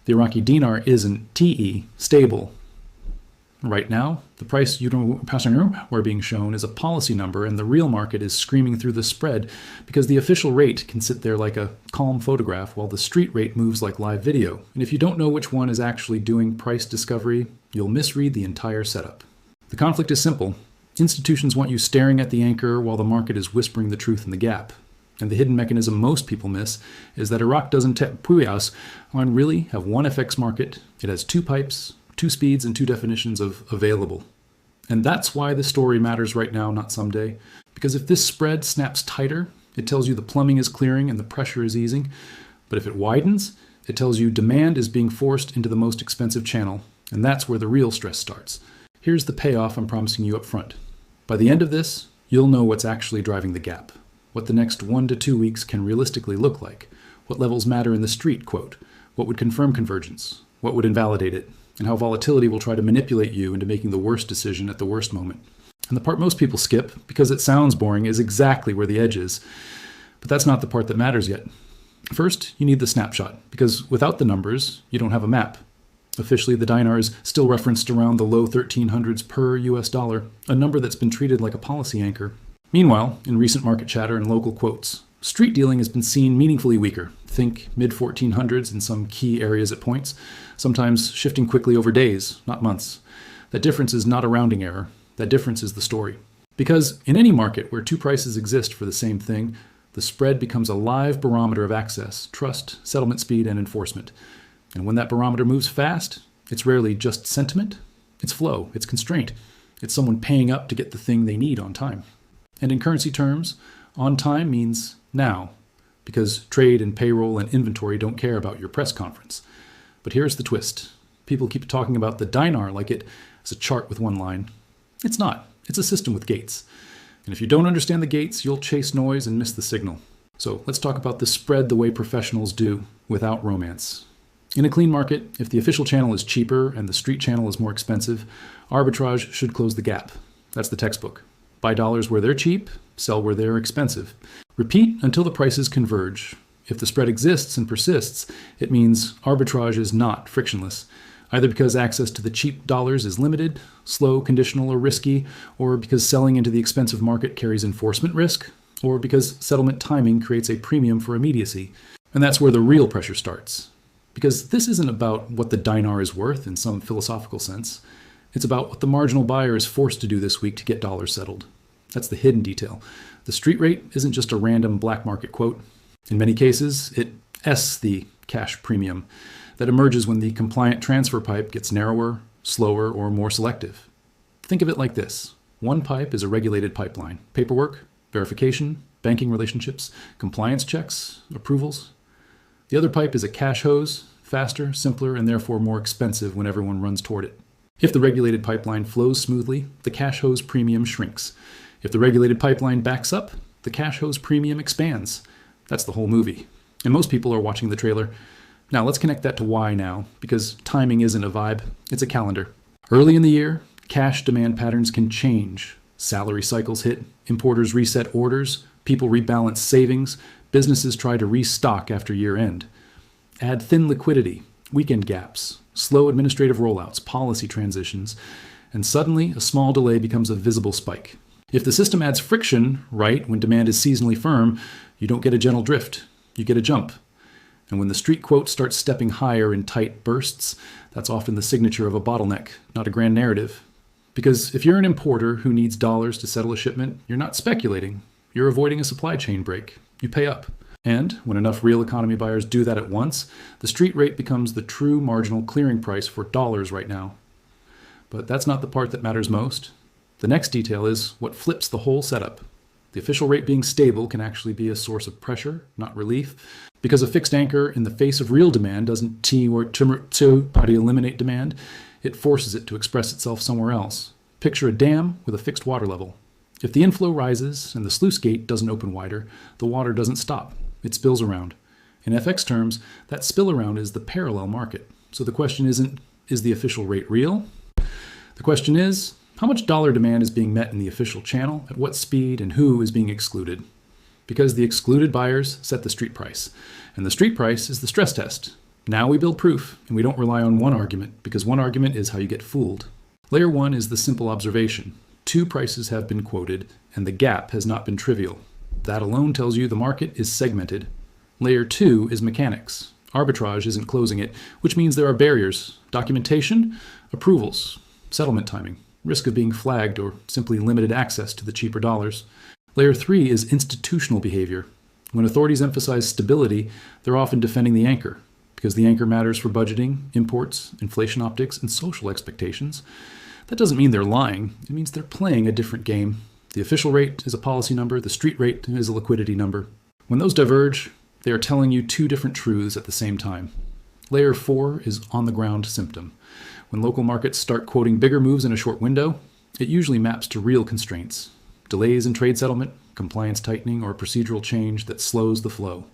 The Iraqi dinar isn't TE, stable. Right now, the price we're being shown is a policy number, and the real market is screaming through the spread because the official rate can sit there like a calm photograph while the street rate moves like live video. And if you don't know which one is actually doing price discovery, you'll misread the entire setup. The conflict is simple. Institutions want you staring at the anchor while the market is whispering the truth in the gap. And the hidden mechanism most people miss is that Iraq doesn't really have one FX market. It has two pipes, two speeds, and two definitions of available. And that's why the story matters right now, not someday. Because if this spread snaps tighter, it tells you the plumbing is clearing and the pressure is easing. But if it widens, it tells you demand is being forced into the most expensive channel. And that's where the real stress starts. Here's the payoff I'm promising you up front. By the end of this, you'll know what's actually driving the gap, what the next 1 to 2 weeks can realistically look like, what levels matter in the street, quote, what would confirm convergence, what would invalidate it, and how volatility will try to manipulate you into making the worst decision at the worst moment. And the part most people skip, because it sounds boring, is exactly where the edge is. But that's not the part that matters yet. First, you need the snapshot, because without the numbers, you don't have a map. Officially, the dinar is still referenced around the low 1300s per US dollar, a number that's been treated like a policy anchor. Meanwhile, in recent market chatter and local quotes, street dealing has been seen meaningfully weaker. Think mid-1400s in some key areas at points, sometimes shifting quickly over days, not months. That difference is not a rounding error. That difference is the story. Because in any market where two prices exist for the same thing, the spread becomes a live barometer of access, trust, settlement speed, and enforcement. And when that barometer moves fast, it's rarely just sentiment. It's flow, it's constraint. It's someone paying up to get the thing they need on time. And in currency terms, on time means now, because trade and payroll and inventory don't care about your press conference. But here's the twist. People keep talking about the dinar like it is a chart with one line. It's not. It's a system with gates. And if you don't understand the gates, you'll chase noise and miss the signal. So let's talk about the spread the way professionals do, without romance. In a clean market, if the official channel is cheaper and the street channel is more expensive, arbitrage should close the gap. That's the textbook. Buy dollars where they're cheap, sell where they're expensive. Repeat until the prices converge. If the spread exists and persists, it means arbitrage is not frictionless, either because access to the cheap dollars is limited, slow, conditional, or risky, or because selling into the expensive market carries enforcement risk, or because settlement timing creates a premium for immediacy. And that's where the real pressure starts. Because this isn't about what the dinar is worth in some philosophical sense. It's about what the marginal buyer is forced to do this week to get dollars settled. That's the hidden detail. The street rate isn't just a random black market quote. In many cases, it's the cash premium that emerges when the compliant transfer pipe gets narrower, slower, or more selective. Think of it like this. One pipe is a regulated pipeline. Paperwork, verification, banking relationships, compliance checks, approvals. The other pipe is a cash hose, faster, simpler, and therefore more expensive when everyone runs toward it. If the regulated pipeline flows smoothly, the cash hose premium shrinks. If the regulated pipeline backs up, the cash hose premium expands. That's the whole movie. And most people are watching the trailer. Now let's connect that to why now, because timing isn't a vibe, it's a calendar. Early in the year, cash demand patterns can change. Salary cycles hit, importers reset orders, people rebalance savings, businesses try to restock after year end. Add thin liquidity, weekend gaps, slow administrative rollouts, policy transitions, and suddenly a small delay becomes a visible spike. If the system adds friction right when demand is seasonally firm, you don't get a gentle drift, you get a jump. And when the street quote starts stepping higher in tight bursts, that's often the signature of a bottleneck, not a grand narrative. Because if you're an importer who needs dollars to settle a shipment, you're not speculating, you're avoiding a supply chain break. You pay up. And when enough real economy buyers do that at once, the street rate becomes the true marginal clearing price for dollars right now. But that's not the part that matters most. The next detail is what flips the whole setup. The official rate being stable can actually be a source of pressure, not relief, because a fixed anchor in the face of real demand doesn't eliminate demand, it forces it to express itself somewhere else. Picture a dam with a fixed water level. If the inflow rises and the sluice gate doesn't open wider, the water doesn't stop. It spills around. In FX terms, that spill around is the parallel market. So the question isn't, is the official rate real? The question is, how much dollar demand is being met in the official channel, at what speed, and who is being excluded? Because the excluded buyers set the street price. And the street price is the stress test. Now we build proof, and we don't rely on one argument, because one argument is how you get fooled. Layer 1 is the simple observation. Two prices have been quoted, and the gap has not been trivial. That alone tells you the market is segmented. Layer 2 is mechanics. Arbitrage isn't closing it, which means there are barriers: documentation, approvals, settlement timing, risk of being flagged, or simply limited access to the cheaper dollars. Layer 3 is institutional behavior. When authorities emphasize stability, they're often defending the anchor, because the anchor matters for budgeting, imports, inflation optics, and social expectations. That doesn't mean they're lying. It means they're playing a different game. The official rate is a policy number. The street rate is a liquidity number. When those diverge, they are telling you two different truths at the same time. Layer 4 is on-the-ground symptom. When local markets start quoting bigger moves in a short window, it usually maps to real constraints: delays in trade settlement, compliance tightening, or procedural change that slows the flow.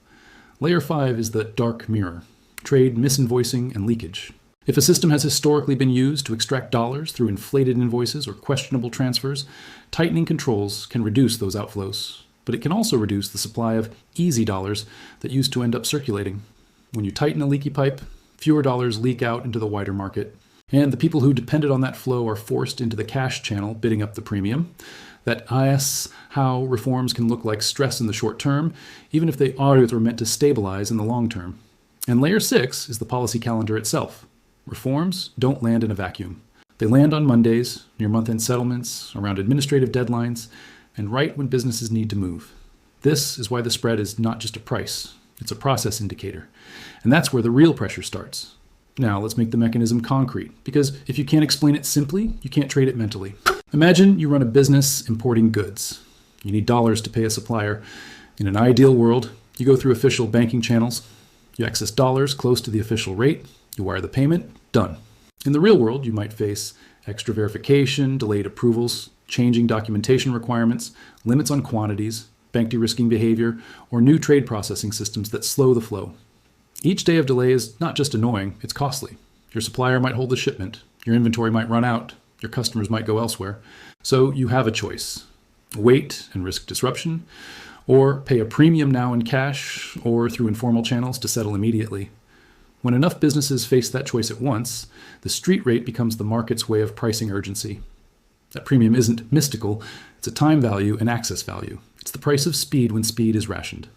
Layer 5 is the dark mirror: trade misinvoicing and leakage. If a system has historically been used to extract dollars through inflated invoices or questionable transfers, tightening controls can reduce those outflows, but it can also reduce the supply of easy dollars that used to end up circulating. When you tighten a leaky pipe, fewer dollars leak out into the wider market, and the people who depended on that flow are forced into the cash channel, bidding up the premium. That is how reforms can look like stress in the short term, even if they are meant to stabilize in the long term. And Layer 6 is the policy calendar itself. Reforms don't land in a vacuum. They land on Mondays, near month-end settlements, around administrative deadlines, and right when businesses need to move. This is why the spread is not just a price, it's a process indicator. And that's where the real pressure starts. Now let's make the mechanism concrete, because if you can't explain it simply, you can't trade it mentally. Imagine you run a business importing goods. You need dollars to pay a supplier. In an ideal world, you go through official banking channels, you access dollars close to the official rate, you wire the payment, done. In the real world, you might face extra verification, delayed approvals, changing documentation requirements, limits on quantities, bank de-risking behavior, or new trade processing systems that slow the flow. Each day of delay is not just annoying, it's costly. Your supplier might hold the shipment, your inventory might run out, your customers might go elsewhere. So you have a choice: wait and risk disruption, or pay a premium now in cash or through informal channels to settle immediately. When enough businesses face that choice at once, the street rate becomes the market's way of pricing urgency. That premium isn't mystical, it's a time value and access value. It's the price of speed when speed is rationed.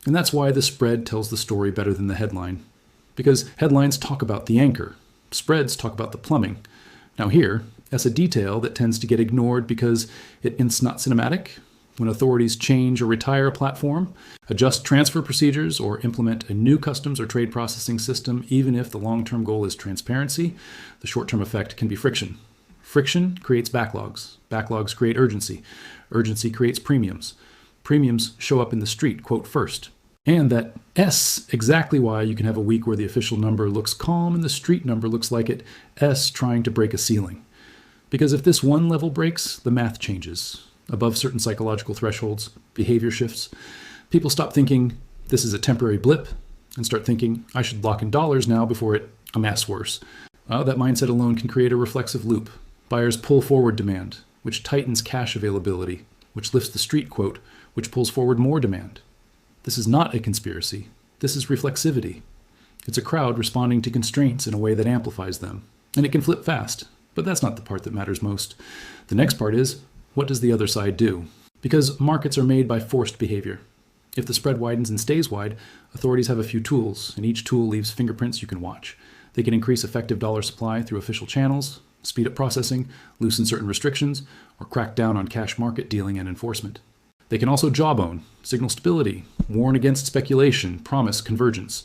And that's why the spread tells the story better than the headline. Because headlines talk about the anchor, spreads talk about the plumbing. Now here, that's a detail that tends to get ignored because it's not cinematic. When authorities change or retire a platform, adjust transfer procedures, or implement a new customs or trade processing system, even if the long-term goal is transparency, the short-term effect can be friction. Friction creates backlogs. Backlogs create urgency. Urgency creates premiums. Premiums show up in the street, quote first. And that S, exactly why you can have a week where the official number looks calm and the street number looks like it S trying to break a ceiling. Because if this one level breaks, the math changes. Above certain psychological thresholds, behavior shifts. People stop thinking, this is a temporary blip, and start thinking, I should lock in dollars now before it amass worse. That mindset alone can create a reflexive loop. Buyers pull forward demand, which tightens cash availability, which lifts the street quote, which pulls forward more demand. This is not a conspiracy. This is reflexivity. It's a crowd responding to constraints in a way that amplifies them. And it can flip fast, but that's not the part that matters most. The next part is, what does the other side do? Because markets are made by forced behavior. If the spread widens and stays wide, authorities have a few tools, and each tool leaves fingerprints you can watch. They can increase effective dollar supply through official channels, speed up processing, loosen certain restrictions, or crack down on cash market dealing and enforcement. They can also jawbone, signal stability, warn against speculation, promise convergence.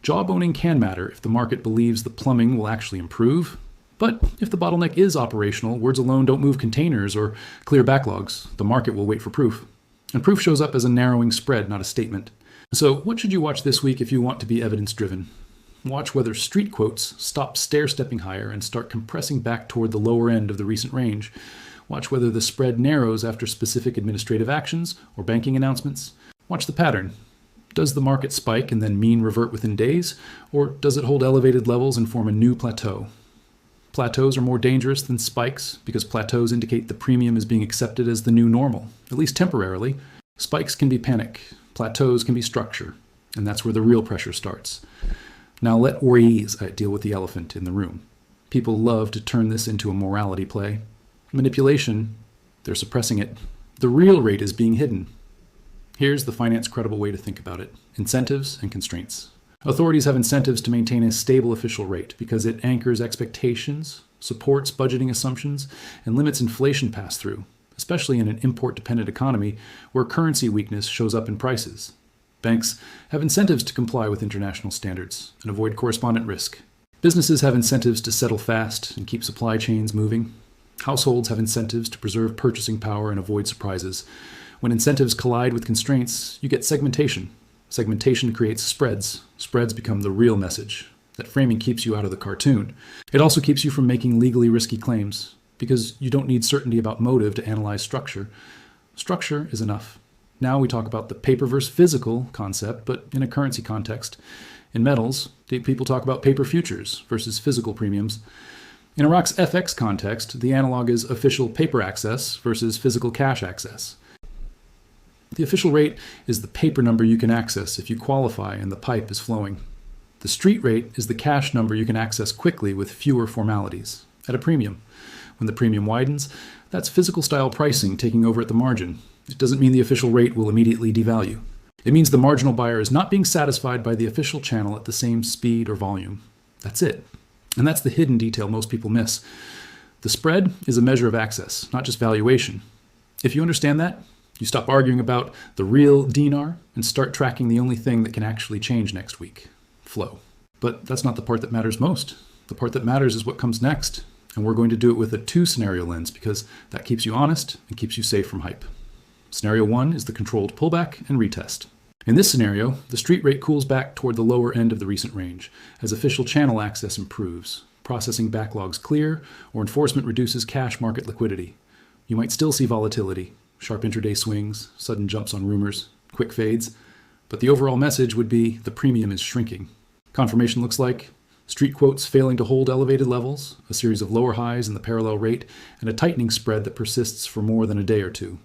Jawboning can matter if the market believes the plumbing will actually improve. But if the bottleneck is operational, words alone don't move containers or clear backlogs. The market will wait for proof. And proof shows up as a narrowing spread, not a statement. So what should you watch this week if you want to be evidence-driven? Watch whether street quotes stop stair-stepping higher and start compressing back toward the lower end of the recent range. Watch whether the spread narrows after specific administrative actions or banking announcements. Watch the pattern. Does the market spike and then mean revert within days? Or does it hold elevated levels and form a new plateau? Plateaus are more dangerous than spikes because plateaus indicate the premium is being accepted as the new normal, at least temporarily. Spikes can be panic, plateaus can be structure, and that's where the real pressure starts. Now let worries deal with the elephant in the room. People love to turn this into a morality play. Manipulation, they're suppressing it. The real rate is being hidden. Here's the finance credible way to think about it: incentives and constraints. Authorities have incentives to maintain a stable official rate because it anchors expectations, supports budgeting assumptions, and limits inflation pass-through, especially in an import-dependent economy where currency weakness shows up in prices. Banks have incentives to comply with international standards and avoid correspondent risk. Businesses have incentives to settle fast and keep supply chains moving. Households have incentives to preserve purchasing power and avoid surprises. When incentives collide with constraints, you get segmentation. Segmentation creates spreads. Spreads become the real message. That framing keeps you out of the cartoon. It also keeps you from making legally risky claims, because you don't need certainty about motive to analyze structure. Structure is enough. Now we talk about the paper versus physical concept, but in a currency context. In metals, people talk about paper futures versus physical premiums. In Iraq's FX context, the analog is official paper access versus physical cash access. The official rate is the paper number you can access if you qualify and the pipe is flowing. The street rate is the cash number you can access quickly with fewer formalities, at a premium. When the premium widens, that's physical style pricing taking over at the margin. It doesn't mean the official rate will immediately devalue. It means the marginal buyer is not being satisfied by the official channel at the same speed or volume. That's it. And that's the hidden detail most people miss. The spread is a measure of access, not just valuation. If you understand that, you stop arguing about the real dinar and start tracking the only thing that can actually change next week: flow. But that's not the part that matters most. The part that matters is what comes next. And we're going to do it with a two-scenario lens because that keeps you honest and keeps you safe from hype. Scenario 1 is the controlled pullback and retest. In this scenario, the street rate cools back toward the lower end of the recent range as official channel access improves, processing backlogs clear, or enforcement reduces cash market liquidity. You might still see volatility, sharp intraday swings, sudden jumps on rumors, quick fades, but the overall message would be the premium is shrinking. Confirmation looks like street quotes failing to hold elevated levels, a series of lower highs in the parallel rate, and a tightening spread that persists for more than a day or two.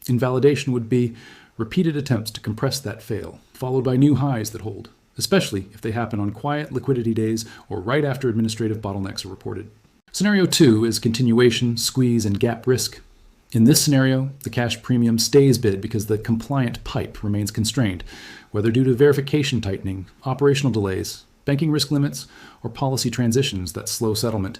Invalidation would be repeated attempts to compress that fail, followed by new highs that hold, especially if they happen on quiet liquidity days or right after administrative bottlenecks are reported. Scenario 2 is continuation, squeeze, and gap risk. In this scenario, the cash premium stays bid because the compliant pipe remains constrained, whether due to verification tightening, operational delays, banking risk limits, or policy transitions that slow settlement.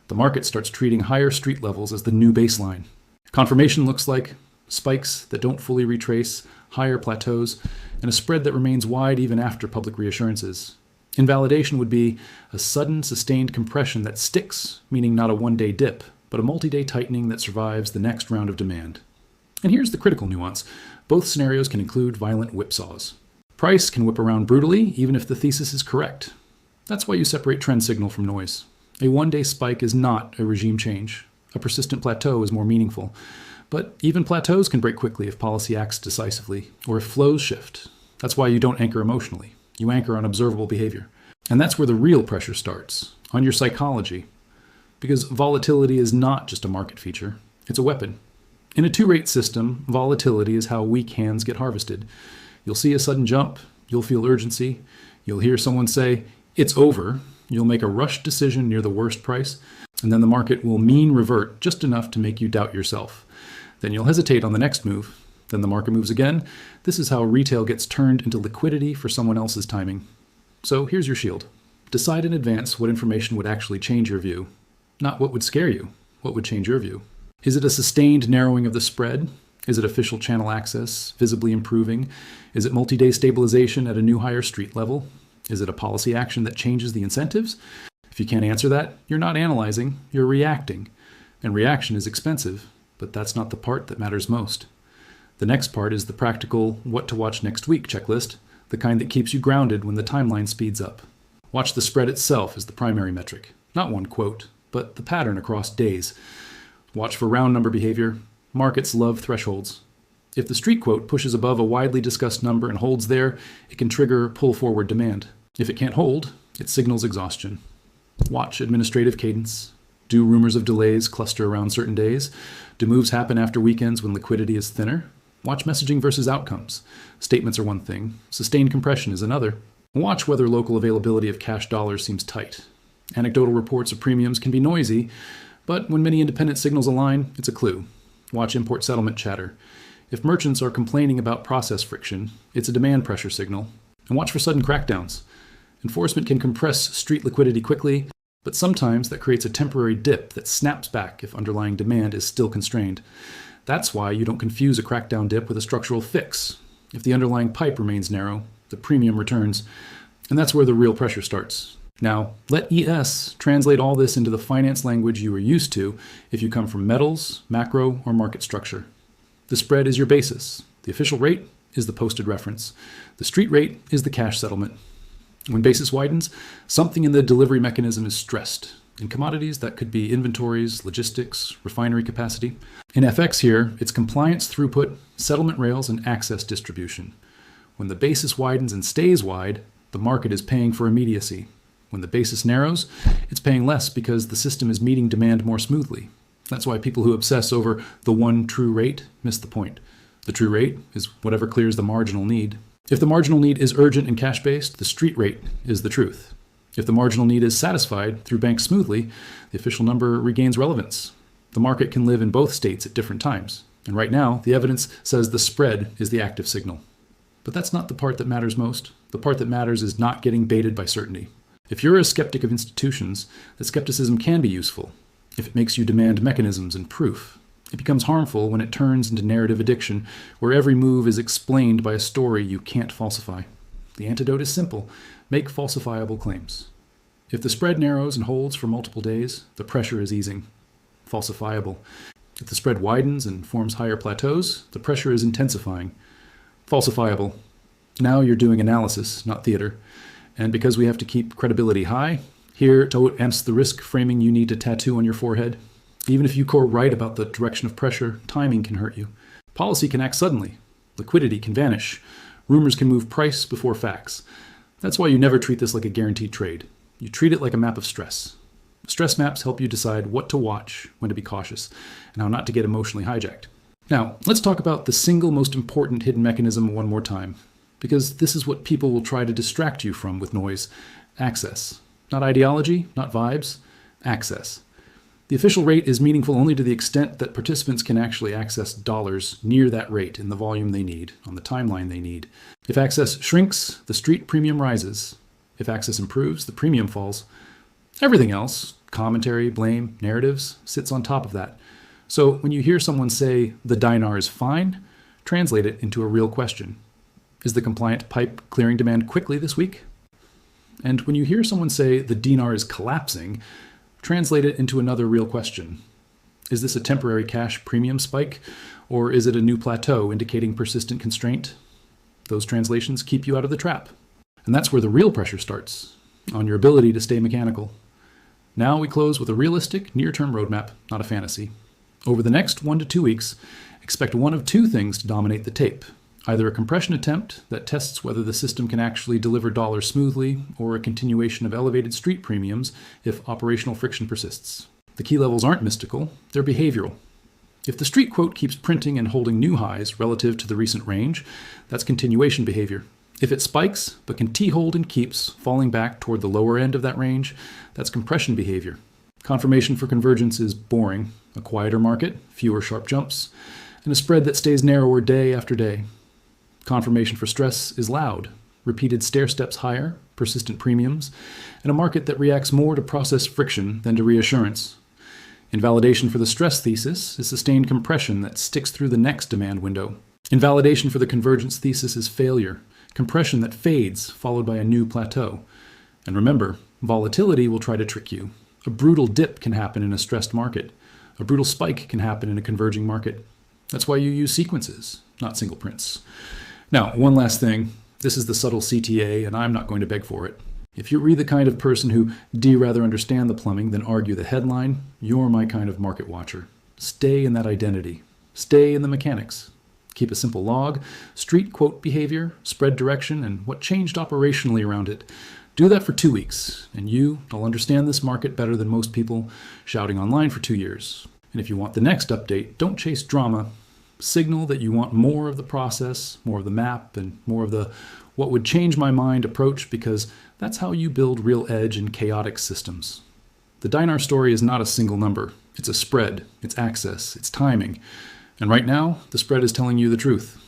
The market starts treating higher street levels as the new baseline. Confirmation looks like spikes that don't fully retrace, higher plateaus, and a spread that remains wide even after public reassurances. Invalidation would be a sudden, sustained compression that sticks, meaning not a one-day dip, but a multi-day tightening that survives the next round of demand. And here's the critical nuance. Both scenarios can include violent whipsaws. Price can whip around brutally, even if the thesis is correct. That's why you separate trend signal from noise. A one-day spike is not a regime change. A persistent plateau is more meaningful. But even plateaus can break quickly if policy acts decisively, or if flows shift. That's why you don't anchor emotionally. You anchor on observable behavior. And that's where the real pressure starts, on your psychology. Because volatility is not just a market feature, it's a weapon. In a two-rate system, volatility is how weak hands get harvested. You'll see a sudden jump, you'll feel urgency, you'll hear someone say, "It's over," you'll make a rushed decision near the worst price, and then the market will mean revert just enough to make you doubt yourself. Then you'll hesitate on the next move. Then the market moves again. This is how retail gets turned into liquidity for someone else's timing. So here's your shield. Decide in advance what information would actually change your view. Not what would scare you, what would change your view. Is it a sustained narrowing of the spread? Is it official channel access, visibly improving? Is it multi-day stabilization at a new higher street level? Is it a policy action that changes the incentives? If you can't answer that, you're not analyzing, you're reacting. And reaction is expensive, but that's not the part that matters most. The next part is the practical what to watch next week checklist, the kind that keeps you grounded when the timeline speeds up. Watch the spread itself as the primary metric, not one quote, but the pattern across days. Watch for round number behavior. Markets love thresholds. If the street quote pushes above a widely discussed number and holds there, it can trigger pull forward demand. If it can't hold, it signals exhaustion. Watch administrative cadence. Do rumors of delays cluster around certain days? Do moves happen after weekends when liquidity is thinner? Watch messaging versus outcomes. Statements are one thing. Sustained compression is another. Watch whether local availability of cash dollars seems tight. Anecdotal reports of premiums can be noisy, but when many independent signals align, it's a clue. Watch import settlement chatter. If merchants are complaining about process friction, it's a demand pressure signal. And watch for sudden crackdowns. Enforcement can compress street liquidity quickly, but sometimes that creates a temporary dip that snaps back if underlying demand is still constrained. That's why you don't confuse a crackdown dip with a structural fix. If the underlying pipe remains narrow, the premium returns, and that's where the real pressure starts. Now, let ES translate all this into the finance language you are used to if you come from metals, macro, or market structure. The spread is your basis. The official rate is the posted reference. The street rate is the cash settlement. When basis widens, something in the delivery mechanism is stressed. In commodities, that could be inventories, logistics, refinery capacity. In FX here, it's compliance throughput, settlement rails, and access distribution. When the basis widens and stays wide, the market is paying for immediacy. When the basis narrows, it's paying less because the system is meeting demand more smoothly. That's why people who obsess over the one true rate miss the point. The true rate is whatever clears the marginal need. If the marginal need is urgent and cash-based, the street rate is the truth. If the marginal need is satisfied through banks smoothly, the official number regains relevance. The market can live in both states at different times. And right now, the evidence says the spread is the active signal. But that's not the part that matters most. The part that matters is not getting baited by certainty. If you're a skeptic of institutions, that skepticism can be useful. If it makes you demand mechanisms and proof. It becomes harmful when it turns into narrative addiction, where every move is explained by a story you can't falsify. The antidote is simple. Make falsifiable claims. If the spread narrows and holds for multiple days, the pressure is easing. Falsifiable. If the spread widens and forms higher plateaus, the pressure is intensifying. Falsifiable. Now you're doing analysis, not theater. And because we have to keep credibility high, here to answer the risk framing you need to tattoo on your forehead. Even if you core right about the direction of pressure, timing can hurt you. Policy can act suddenly. Liquidity can vanish. Rumors can move price before facts. That's why you never treat this like a guaranteed trade. You treat it like a map of stress. Stress maps help you decide what to watch, when to be cautious, and how not to get emotionally hijacked. Now, let's talk about the single most important hidden mechanism one more time, because this is what people will try to distract you from with noise. Access. Not ideology, not vibes. Access. The official rate is meaningful only to the extent that participants can actually access dollars near that rate in the volume they need, on the timeline they need. If access shrinks, the street premium rises. If access improves, the premium falls. Everything else, commentary, blame, narratives, sits on top of that. So when you hear someone say, the dinar is fine, translate it into a real question. Is the compliant pipe clearing demand quickly this week? And when you hear someone say, the dinar is collapsing, translate it into another real question. Is this a temporary cash premium spike, or is it a new plateau indicating persistent constraint? Those translations keep you out of the trap. And that's where the real pressure starts, on your ability to stay mechanical. Now we close with a realistic, near-term roadmap, not a fantasy. Over the next 1 to 2 weeks, expect one of two things to dominate the tape. Either a compression attempt that tests whether the system can actually deliver dollars smoothly, or a continuation of elevated street premiums if operational friction persists. The key levels aren't mystical, they're behavioral. If the street quote keeps printing and holding new highs relative to the recent range, that's continuation behavior. If it spikes, but can T-hold and keeps falling back toward the lower end of that range, that's compression behavior. Confirmation for convergence is boring, a quieter market, fewer sharp jumps, and a spread that stays narrower day after day. Confirmation for stress is loud, repeated stair steps higher, persistent premiums, and a market that reacts more to process friction than to reassurance. Invalidation for the stress thesis is sustained compression that sticks through the next demand window. Invalidation for the convergence thesis is failure, compression that fades, followed by a new plateau. And remember, volatility will try to trick you. A brutal dip can happen in a stressed market. A brutal spike can happen in a converging market. That's why you use sequences, not single prints. Now, one last thing. This is the subtle CTA, and I'm not going to beg for it. If you're the kind of person who rather understand the plumbing than argue the headline, you're my kind of market watcher. Stay in that identity. Stay in the mechanics. Keep a simple log, street quote behavior, spread direction, and what changed operationally around it. Do that for 2 weeks, and you'll understand this market better than most people shouting online for 2 years. And if you want the next update, don't chase drama. signal that you want more of the process, more of the map, and more of the what would change my mind approach, because that's how you build real edge in chaotic systems. The dinar story is not a single number. It's a spread, it's access, it's timing. And right now, the spread is telling you the truth.